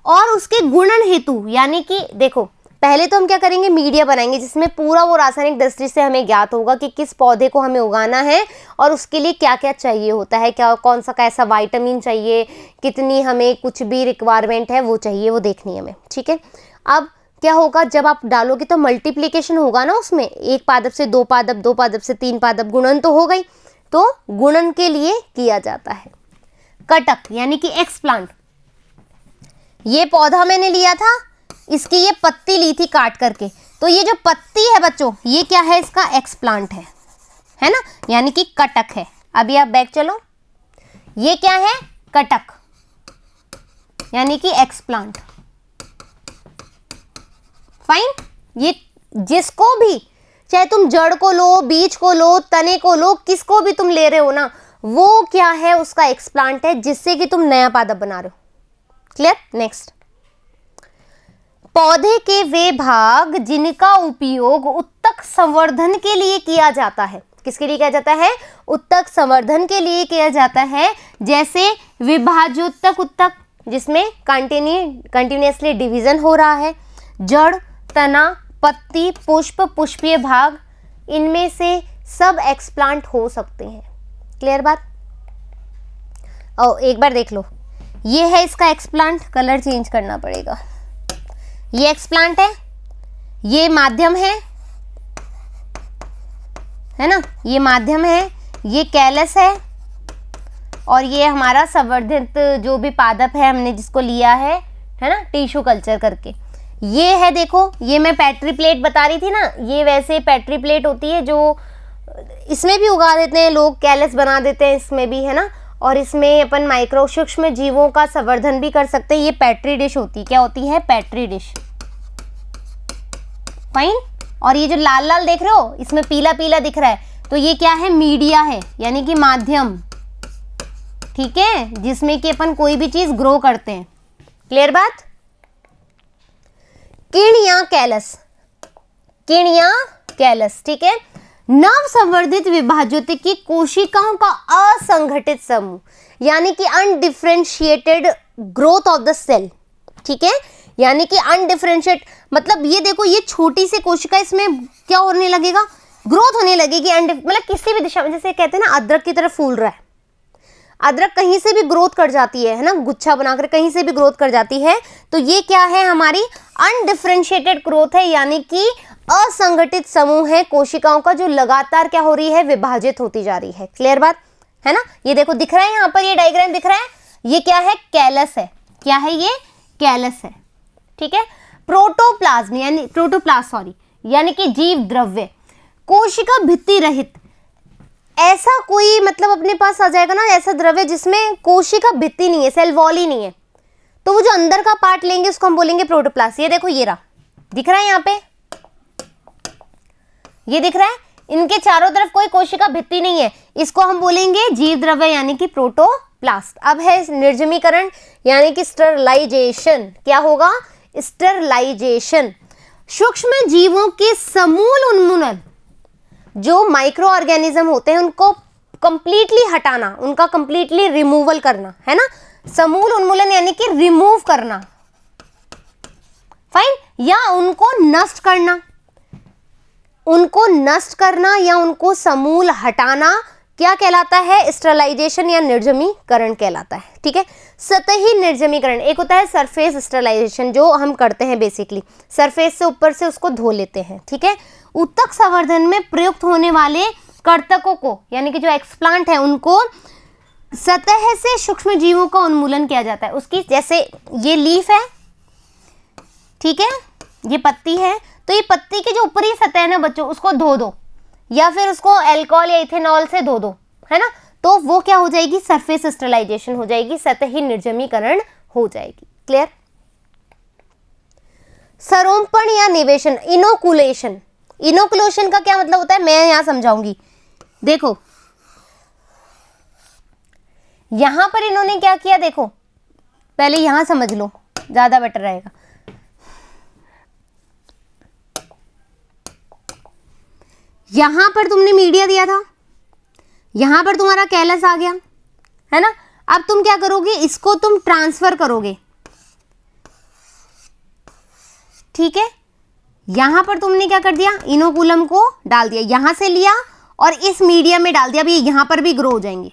और उसके गुणन हेतु, यानी कि देखो पहले तो हम क्या करेंगे? मीडिया बनाएंगे जिसमें पूरा वो रासायनिक दृष्टि से हमें ज्ञात होगा कि किस पौधे को हमें उगाना है और उसके लिए क्या क्या चाहिए होता है, क्या कौन सा कैसा विटामिन चाहिए, कितनी हमें कुछ भी रिक्वायरमेंट है वो चाहिए, वो देखनी है हमें। ठीक है, अब क्या होगा? जब आप डालोगे तो मल्टीप्लिकेशन होगा ना उसमें, एक पादप से दो पादप, दो पादप से तीन पादप, गुणन तो हो गई। तो गुणन के लिए किया जाता है कटक यानी कि एक्सप्लांट। ये पौधा मैंने लिया था, इसकी ये पत्ती ली थी काट करके, तो ये जो पत्ती है बच्चों ये क्या है? इसका एक्सप्लांट है ना, यानी कि कटक है। अभी आप बैक चलो, ये क्या है? कटक यानी कि एक्सप्लांट। फाइन। ये जिसको भी, चाहे तुम जड़ को लो, बीज को लो, तने को लो, किसको भी तुम ले रहे हो ना, वो क्या है? उसका एक्सप्लांट है जिससे कि तुम नया पादप बना रहे हो। क्लियर? नेक्स्ट, पौधे के वे भाग जिनका उपयोग उत्तक संवर्धन के लिए किया जाता है। किसके लिए किया जाता है? उत्तक संवर्धन के लिए किया जाता है। जैसे विभाज्योत्तक उत्तक जिसमें कंटिन्यूअसली डिवीजन हो रहा है, जड़, तना, पत्ती, पुष्प, पुष्पीय भाग, इनमें से सब एक्सप्लांट हो सकते हैं। क्लियर बात? और एक बार देख लो, ये है इसका एक्सप्लांट, कलर चेंज करना पड़ेगा। ये एक्सप्लांट है, ये माध्यम है ना, ये माध्यम है, ये कैलस है, और ये हमारा संवर्धित जो भी पादप है हमने जिसको लिया है ना, टिश्यू कल्चर करके। ये है देखो, ये मैं पेट्री प्लेट बता रही थी ना, ये वैसे पेट्री प्लेट होती है जो इसमें भी उगा देते हैं लोग, कैलस बना देते हैं इसमें भी, है ना, और इसमें अपन माइक्रो सूक्ष्म जीवों का संवर्धन भी कर सकते हैं। ये पेट्री डिश होती है। क्या होती है? Petri dish. फाइन। और ये जो लाल लाल देख रहे हो, इसमें पीला पीला दिख रहा है, तो ये क्या है? मीडिया है, यानी कि माध्यम। ठीक है, जिसमें कि अपन कोई भी चीज ग्रो करते हैं। क्लियर बात? किण या कैलस, किण या कैलस, ठीक है, नव संवर्धित विभाज्योति की कोशिकाओं का असंगठित समूह, यानी कि undifferentiated growth of the cell. ठीक है, यानी कि अनडिफरेंशिएट मतलब ये देखो, ये छोटी सी कोशिका, इसमें क्या होने लगेगा? ग्रोथ होने लगेगी। मतलब किसी भी दिशा में, जैसे कहते हैं ना अदरक की तरफ फूल रहा है, अदरक कहीं से भी ग्रोथ कर जाती है ना, गुच्छा बनाकर कहीं से भी ग्रोथ कर जाती है। तो ये क्या है, हमारी अनडिफरेंशिएटेड ग्रोथ है, यानी कि असंगठित समूह है कोशिकाओं का, जो लगातार क्या हो रही है, विभाजित होती जा रही है। क्लियर बात है ना। ये देखो दिख रहा है यहाँ पर, ये डायग्राम दिख रहा है, ये क्या है, कैलस है। क्या है ये, कैलस है। ठीक है। प्रोटोप्लाज्म यानी प्रोटोप्लास्ट सॉरी यानी कि जीव द्रव्य, कोशिका भित्ति रहित, ऐसा कोई मतलब अपने पास आ जाएगा ना ऐसा द्रव्य जिसमें कोशिका भित्ति नहीं है, सेल वॉल ही नहीं है, तो वो जो अंदर का पार्ट लेंगे उसको हम बोलेंगे प्रोटोप्लास्ट। ये देखो, ये रहा, दिख रहा है यहाँ पे, ये दिख रहा है, इनके चारों तरफ कोई कोशिका भित्ति नहीं है, इसको हम बोलेंगे जीव द्रव्य यानी कि प्रोटोप्लास्ट। अब है निर्जमीकरण यानी कि स्टरलाइजेशन। क्या होगा, स्टरलाइजेशन। सूक्ष्म जीवों के समूल उन्मूलन, जो माइक्रो ऑर्गेनिज्म होते हैं उनको कंप्लीटली हटाना, उनका कंप्लीटली रिमूवल करना, है ना। समूल उन्मूलन यानी कि रिमूव करना, फाइन, या उनको नष्ट करना, उनको नष्ट करना या उनको समूल हटाना क्या कहलाता है, स्टरलाइजेशन या निर्जमीकरण कहलाता है। ठीक है। सतही निर्जमीकरण, एक होता है सरफेस स्टरलाइजेशन, जो हम करते हैं बेसिकली सरफेस से ऊपर से उसको धो लेते हैं। ठीक है। ऊतक संवर्धन में प्रयुक्त होने वाले कर्तकों को यानी कि जो एक्सप्लांट है उनको सतह से सूक्ष्म जीवों का उन्मूलन किया जाता है। उसकी जैसे ये लीफ है, ठीक है, ये पत्ती है, तो ये पत्ती की जो ऊपरी सतह है ना बच्चों, उसको धो दो या फिर उसको अल्कोहल या इथेनॉल से धो दो, है ना, तो वो क्या हो जाएगी, सरफेस स्टरलाइजेशन हो जाएगी, सतही निर्जमीकरण हो जाएगी। क्लियर। सरोपण या निवेशन, इनोकुलेशन। इनोकुलेशन का क्या मतलब होता है, मैं यहां समझाऊंगी। देखो यहां पर इन्होंने क्या किया, देखो पहले यहां समझ लो, ज्यादा बेटर रहेगा। यहां पर तुमने मीडिया दिया था, यहां पर तुम्हारा कैलस आ गया, है ना। अब तुम क्या करोगे, इसको तुम ट्रांसफर करोगे। ठीक है। यहां पर तुमने क्या कर दिया, इनोकुलम को डाल दिया, यहां से लिया और इस मीडियम में डाल दिया। अभी यहां पर भी ग्रो हो जाएंगे।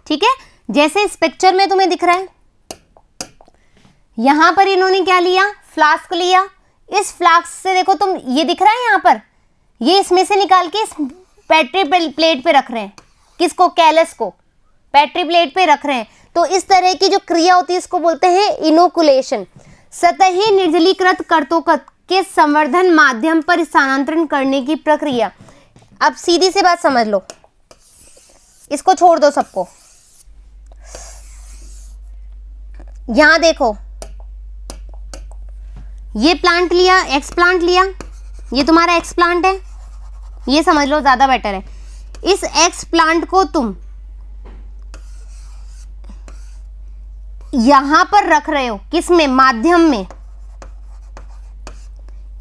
ठीक है। जैसे इस पिक्चर में तुम्हें दिख रहा है, यहां पर इन्होंने क्या लिया, फ्लास्क लिया। इस फ्लास्क से देखो तुम, ये दिख रहा है यहां पर, ये इसमें से निकाल के इस पेट्री प्लेट पे रख रहे हैं। किसको, कैलस को पेट्री प्लेट पे रख रहे हैं। तो इस तरह की जो क्रिया होती है इसको बोलते हैं इनोकुलेशन। सतही निर्जलीकृत कर्तकों के संवर्धन माध्यम पर स्थानांतरण करने की प्रक्रिया। अब सीधी सी बात समझ लो, इसको छोड़ दो सबको। यहां देखो, ये प्लांट लिया, एक्स प्लांट लिया, ये तुम्हारा एक्स प्लांट है, ये समझ लो, ज्यादा बेटर है। इस एक्स प्लांट को तुम यहां पर रख रहे हो, किसमें, माध्यम में।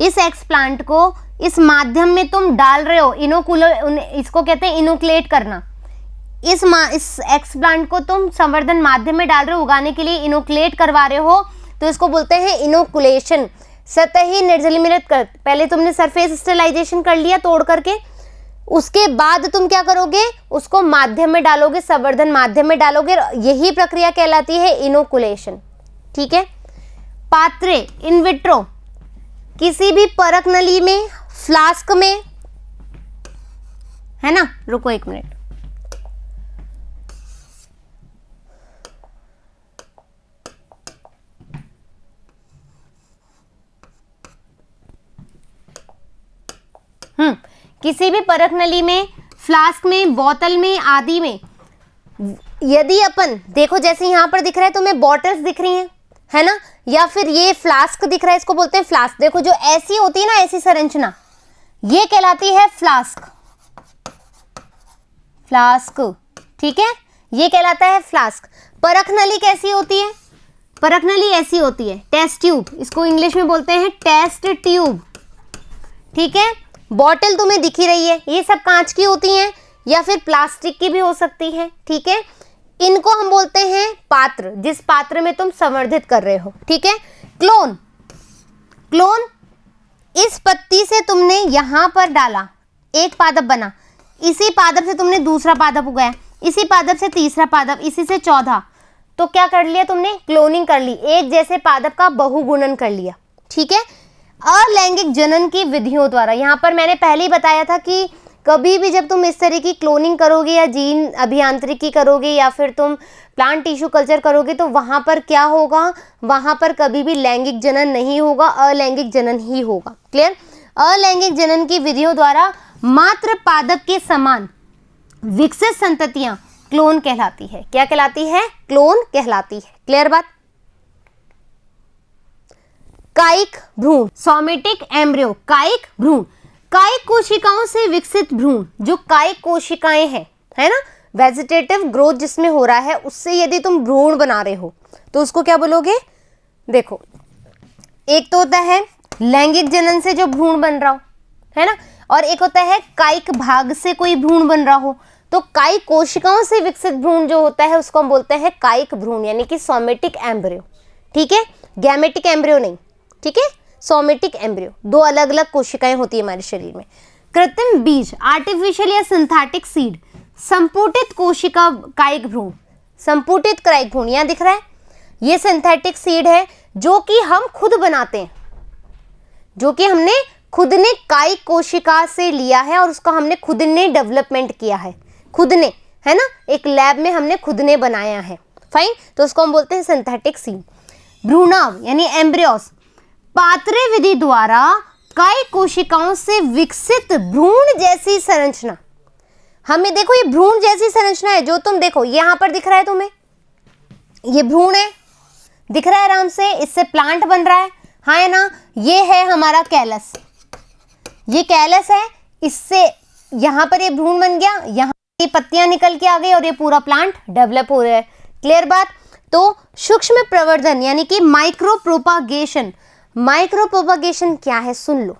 इस एक्स प्लांट को इस माध्यम में तुम डाल रहे हो, इसको कहते हैं इनोकुलेट करना। इस एक्स प्लांट को तुम संवर्धन माध्यम में डाल रहे हो, उगाने के लिए इनोकुलेट करवा रहे हो, तो इसको बोलते हैं इनोकुलेशन। सतही निर्जलीकृत कर, पहले तुमने सरफेस स्टरलाइजेशन कर लिया तोड़ करके, उसके बाद तुम क्या करोगे, उसको माध्यम में डालोगे, संवर्धन माध्यम में डालोगे, यही प्रक्रिया कहलाती है इनोकुलेशन। ठीक है। पात्रे, इन विट्रो, किसी भी परख नली में, फ्लास्क में, है ना। रुको एक मिनट, किसी भी परख नली में, फ्लास्क में, बोतल में, आदि में, यदि अपन देखो, जैसे यहां पर दिख रहा है तुम्हें बॉटल्स दिख रही हैं, है ना, या फिर ये फ्लास्क दिख रहा है, इसको बोलते हैं फ्लास्क। देखो जो ऐसी होती है ना, ऐसी संरचना, ये कहलाती है फ्लास्क। फ्लास्क, ठीक है, ये कहलाता है फ्लास्क। परख नली कैसी होती है, परख नली ऐसी होती है, टेस्ट ट्यूब, इसको इंग्लिश में बोलते हैं टेस्ट ट्यूब। ठीक है। बॉटल तुम्हें दिख ही रही है, ये सब कांच की होती हैं या फिर प्लास्टिक की भी हो सकती है। ठीक है। इनको हम बोलते हैं पात्र, जिस पात्र में तुम संवर्धित कर रहे हो। ठीक है। क्लोन, क्लोन, इस पत्ती से तुमने यहां पर डाला, एक पादप बना, इसी पादप से तुमने दूसरा पादप उगाया, इसी पादप से तीसरा पादप, इसी से चौथा, तो क्या कर लिया तुमने, क्लोनिंग कर ली, एक जैसे पादप का बहुगुणन कर लिया। ठीक है। अलैंगिक जनन की विधियों द्वारा, यहाँ पर मैंने पहले ही बताया था कि कभी भी जब तुम इस तरह की क्लोनिंग करोगे या जीन अभियांत्रिकी करोगे या फिर तुम प्लांट टिश्यू कल्चर करोगे तो वहाँ पर क्या होगा, वहाँ पर कभी भी लैंगिक जनन नहीं होगा, अलैंगिक जनन ही होगा। क्लियर। अलैंगिक जनन की विधियों द्वारा मात्र पादप के समान विकसित संततियां क्लोन कहलाती है। क्या कहलाती है, क्लोन कहलाती है। क्लियर बात। कायिक भ्रूण, सोमेटिक एम्ब्रियो, कायिक भ्रूण, कायिक कोशिकाओं से विकसित भ्रूण, जो कायिक कोशिकाएं हैं, है ना, वेजिटेटिव ग्रोथ जिसमें हो रहा है, उससे यदि तुम भ्रूण बना रहे हो तो उसको क्या बोलोगे। देखो, एक तो होता है लैंगिक जनन से जो भ्रूण बन रहा हो, है ना, और एक होता है कायिक भाग से कोई भ्रूण बन रहा हो। तो कायिक कोशिकाओं से विकसित भ्रूण जो होता है उसको हम बोलते हैं कायिक भ्रूण, यानी कि सोमेटिक एम्ब्रियो। ठीक है, गैमेटिक एम्ब्रियो नहीं। ठीक है, सोमेटिक एम्ब्रियो, दो अलग अलग कोशिकाएं होती है हमारे शरीर में। कृत्रिम बीज, आर्टिफिशियल या सिंथेटिक सीड, संपुटित कोशिका कायिक भ्रूण, संपुटित कायिक भ्रूण यहाँ दिख रहा है, ये सिंथेटिक सीड है जो कि हम खुद बनाते हैं, जो कि हमने खुद ने कायिक कोशिका से लिया है और उसका हमने खुद ने डेवलपमेंट किया है, खुद ने, है ना, एक लैब में हमने खुद ने बनाया है। फाइन, तो उसको हम बोलते हैं सिंथेटिक सीड। भ्रूणाव यानी एम्ब्रियोस, पात्रे विधि द्वारा कायिक कोशिकाओं से विकसित भ्रूण जैसी संरचना। हमें देखो ये भ्रूण जैसी संरचना है, जो तुम देखो यहां पर दिख रहा है तुम्हें, ये भ्रूण है, दिख रहा है आराम से, इससे प्लांट बन रहा है, हाँ है ना। ये है हमारा कैलस, ये कैलस है, इससे यहां पर ये भ्रूण बन गया, यहां ये पत्तियां निकल के आ गई और ये पूरा प्लांट डेवलप हो रहा है। क्लियर बात। तो सूक्ष्म प्रवर्धन यानी कि माइक्रो प्रोपागेशन, माइक्रो प्रोपागेशन क्या है सुन लो।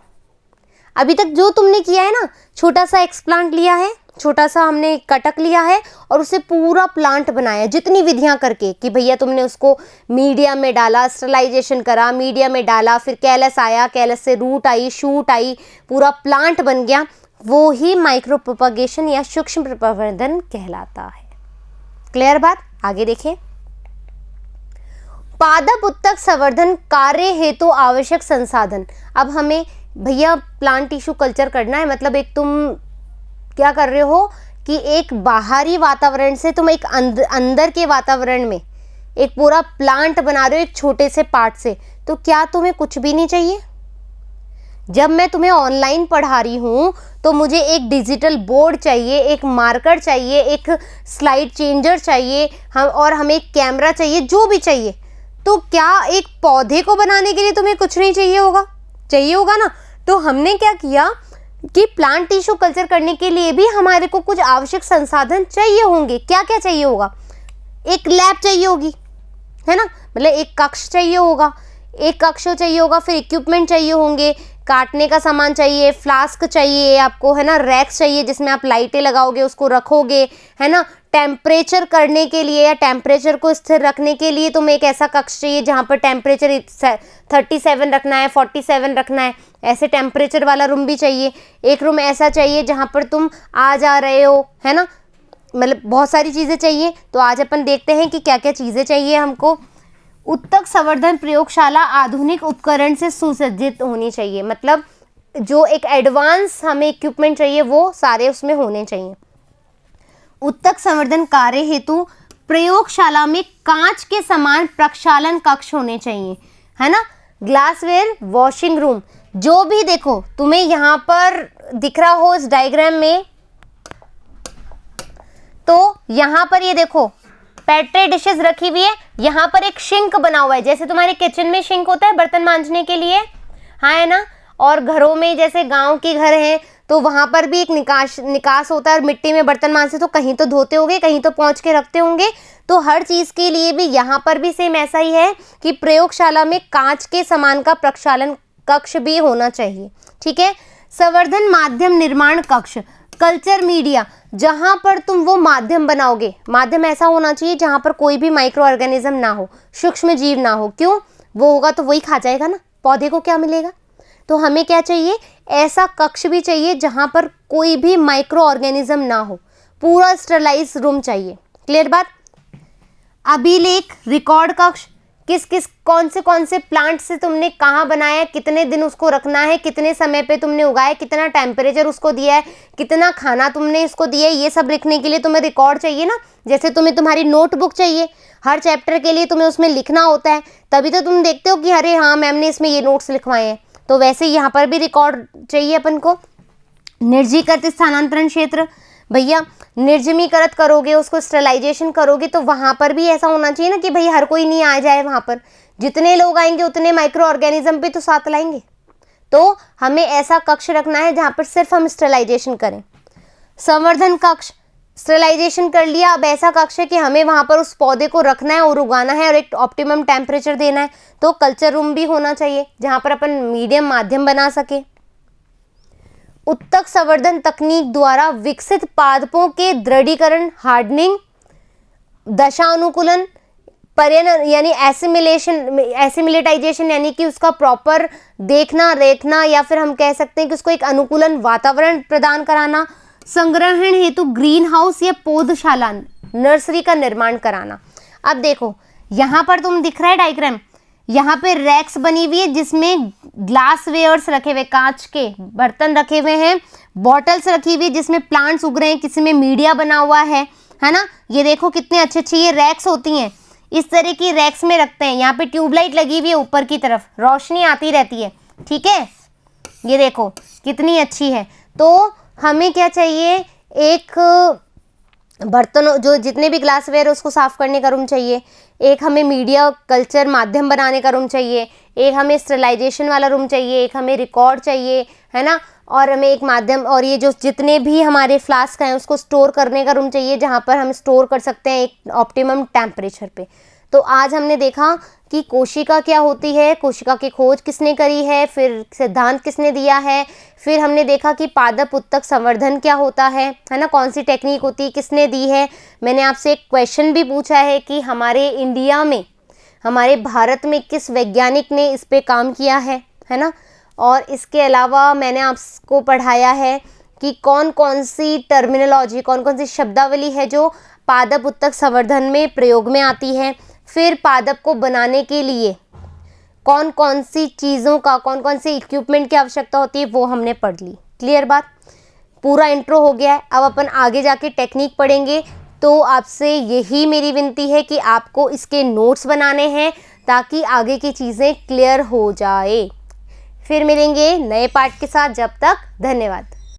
अभी तक जो तुमने किया है ना, छोटा सा एक्सप्लांट लिया है, छोटा सा हमने कटक लिया है और उसे पूरा प्लांट बनाया, जितनी विधियां करके कि भैया तुमने उसको मीडिया में डाला, स्टरलाइजेशन करा, मीडिया में डाला, फिर कैलस आया, कैलस से रूट आई, शूट आई, पूरा प्लांट बन गया, वो ही माइक्रो प्रोपागेशन या सूक्ष्म प्रवर्धन कहलाता है। क्लियर बात। आगे देखिए, पादप उत्तक संवर्धन कार्य हेतु आवश्यक संसाधन। अब हमें भैया प्लांट टिश्यू कल्चर करना है, मतलब एक तुम क्या कर रहे हो कि एक बाहरी वातावरण से तुम एक अंदर के वातावरण में एक पूरा प्लांट बना रहे हो एक छोटे से पार्ट से, तो क्या तुम्हें कुछ भी नहीं चाहिए। जब मैं तुम्हें ऑनलाइन पढ़ा रही हूँ तो मुझे एक डिजिटल बोर्ड चाहिए, एक मार्कर चाहिए, एक स्लाइड चेंजर चाहिए, और हमें एक कैमरा चाहिए, जो भी चाहिए। तो क्या एक पौधे को बनाने के लिए तुम्हें कुछ नहीं चाहिए होगा, चाहिए होगा ना। तो हमने क्या किया कि प्लांट टिश्यू कल्चर करने के लिए भी हमारे को कुछ आवश्यक संसाधन चाहिए होंगे। क्या क्या चाहिए होगा, एक लैब चाहिए होगी, है ना, मतलब एक कक्ष चाहिए होगा, एक कक्ष चाहिए होगा, फिर इक्विपमेंट चाहिए होंगे, काटने का सामान चाहिए, फ्लास्क चाहिए आपको, है ना, रैक्स चाहिए जिसमें आप लाइटें लगाओगे, उसको रखोगे, है ना, टेम्परेचर करने के लिए या टेम्परेचर को स्थिर रखने के लिए तुम्हें एक ऐसा कक्ष चाहिए जहाँ पर टेम्परेचर 37 रखना है, 47 रखना है, ऐसे टेम्परेचर वाला रूम भी चाहिए। एक रूम ऐसा चाहिए जहाँ पर तुम आ जा रहे हो, है ना, मतलब बहुत सारी चीज़ें चाहिए। तो आज अपन देखते हैं कि क्या क्या चीज़ें चाहिए हमको। उत्तक संवर्धन प्रयोगशाला आधुनिक उपकरण से सुसज्जित होनी चाहिए, मतलब जो एक एडवांस हमें इक्विपमेंट चाहिए वो सारे उसमें होने चाहिए। उत्तक संवर्धन कार्य हेतु प्रयोगशाला में कांच के समान प्रक्षालन कक्ष होने चाहिए, है ना, ग्लासवेयर, वॉशिंग रूम, जो भी देखो तुम्हें यहाँ पर दिख रहा हो इस डायग्राम में, तो यहाँ पर ये देखो पेट्री डिशेस रखी हुई है, यहाँ पर एक सिंक बना हुआ है, जैसे तुम्हारे किचन में सिंक होता है बर्तन मांजने के लिए, हाँ है ना, और घरों में जैसे गांव के घर हैं तो वहां पर भी एक निकास होता है, और मिट्टी में बर्तन मांजते तो कहीं तो धोते होंगे, कहीं तो पोंछ के रखते होंगे। तो हर चीज के लिए भी यहाँ पर भी सेम ऐसा ही है कि प्रयोगशाला में कांच के समान का प्रक्षालन कक्ष भी होना चाहिए। ठीक है। संवर्धन माध्यम निर्माण कक्ष, कल्चर मीडिया, जहां पर तुम वो माध्यम बनाओगे, माध्यम ऐसा होना चाहिए जहां पर कोई भी माइक्रो ऑर्गेनिज्म ना हो, सूक्ष्म जीव ना हो। क्यों, वो होगा तो वही खा जाएगा ना, पौधे को क्या मिलेगा। तो हमें क्या चाहिए, ऐसा कक्ष भी चाहिए जहां पर कोई भी माइक्रो ऑर्गेनिज्म ना हो, पूरा स्टरलाइज रूम चाहिए। क्लियर बात। अभिलेख रिकॉर्ड कक्ष, किस किस कौन से प्लांट से तुमने कहाँ बनाया, कितने दिन उसको रखना है, कितने समय पे तुमने उगाया, कितना टेम्परेचर उसको दिया है, कितना खाना तुमने इसको दिया है, ये सब लिखने के लिए तुम्हें रिकॉर्ड चाहिए ना। जैसे तुम्हें तुम्हारी नोटबुक चाहिए, हर चैप्टर के लिए तुम्हें उसमें लिखना होता है, तभी तो तुम देखते हो कि अरे हाँ मैम ने इसमें ये नोट्स लिखवाए हैं। तो वैसे यहाँ पर भी रिकॉर्ड चाहिए अपन को। निर्जीकृत स्थानांतरण क्षेत्र, भैया निर्जमीकृत करोगे, उसको स्टरलाइजेशन करोगे तो वहाँ पर भी ऐसा होना चाहिए ना कि भाई हर कोई नहीं आ जाए वहाँ पर। जितने लोग आएंगे उतने माइक्रो ऑर्गेनिज्म भी तो साथ लाएंगे। तो हमें ऐसा कक्ष रखना है जहाँ पर सिर्फ हम स्टरलाइजेशन करें। संवर्धन कक्ष, स्टरलाइजेशन कर लिया, अब ऐसा कक्ष है कि हमें वहाँ पर उस पौधे को रखना है और उगाना है और एक ऑप्टिमम टेम्परेचर देना है। तो कल्चर रूम भी होना चाहिए जहाँ पर अपन मीडियम माध्यम बना सके। उत्तक संवर्धन तकनीक द्वारा विकसित पादपों के दृढ़ीकरण, हार्डनिंग, दशा अनुकूलन, पर्यावरण यानी एसिमिलेटाइजेशन यानी कि उसका प्रॉपर देखना रेखना, या फिर हम कह सकते हैं कि उसको एक अनुकूलन वातावरण प्रदान कराना, संग्रहण हेतु ग्रीन हाउस या पौधशाला नर्सरी का निर्माण कराना। अब देखो यहाँ पर तुम दिख रहा है डायग्राम, यहाँ पे रैक्स बनी हुई है जिसमें ग्लास वेयर्स रखे हुए, कांच के बर्तन रखे हुए हैं, बॉटल्स रखी हुई जिसमें प्लांट्स उग रहे हैं, किसी में मीडिया बना हुआ है ना। ये देखो कितने अच्छे अच्छे ये रैक्स होती हैं, इस तरह की रैक्स में रखते हैं। यहाँ पे ट्यूबलाइट लगी हुई है ऊपर की तरफ, रोशनी आती रहती है, ठीक है। ये देखो कितनी अच्छी है। तो हमें क्या चाहिए, एक बर्तनों जो जितने भी ग्लासवेयर उसको साफ करने का रूम चाहिए, एक हमें मीडिया कल्चर माध्यम बनाने का रूम चाहिए, एक हमें स्टरलाइजेशन वाला रूम चाहिए, एक हमें रिकॉर्ड चाहिए, है ना, और हमें एक माध्यम, और ये जो जितने भी हमारे फ्लास्क हैं उसको स्टोर करने का रूम चाहिए जहाँ पर हम स्टोर कर सकते हैं एक ऑप्टिमम टेम्परेचर पे। तो आज हमने देखा कि कोशिका क्या होती है, कोशिका की खोज किसने करी है, फिर सिद्धांत किसने दिया है, फिर हमने देखा कि पादप उत्तक संवर्धन क्या होता है ना, कौन सी टेक्निक होती है, किसने दी है। मैंने आपसे एक क्वेश्चन भी पूछा है कि हमारे इंडिया में, हमारे भारत में किस वैज्ञानिक ने इस पे काम किया है ना। और इसके अलावा मैंने आपको पढ़ाया है कि कौन कौन सी टर्मिनोलॉजी, कौन कौन सी शब्दावली है जो पादप उत्तक संवर्धन में प्रयोग में आती है। फिर पादप को बनाने के लिए कौन कौन सी चीज़ों का, कौन कौन सी इक्विपमेंट की आवश्यकता होती है, वो हमने पढ़ ली। क्लियर बात, पूरा इंट्रो हो गया है। अब अपन आगे जाके टेक्निक पढ़ेंगे। तो आपसे यही मेरी विनती है कि आपको इसके नोट्स बनाने हैं ताकि आगे की चीज़ें क्लियर हो जाए। फिर मिलेंगे नए पार्ट के साथ, जब तक धन्यवाद।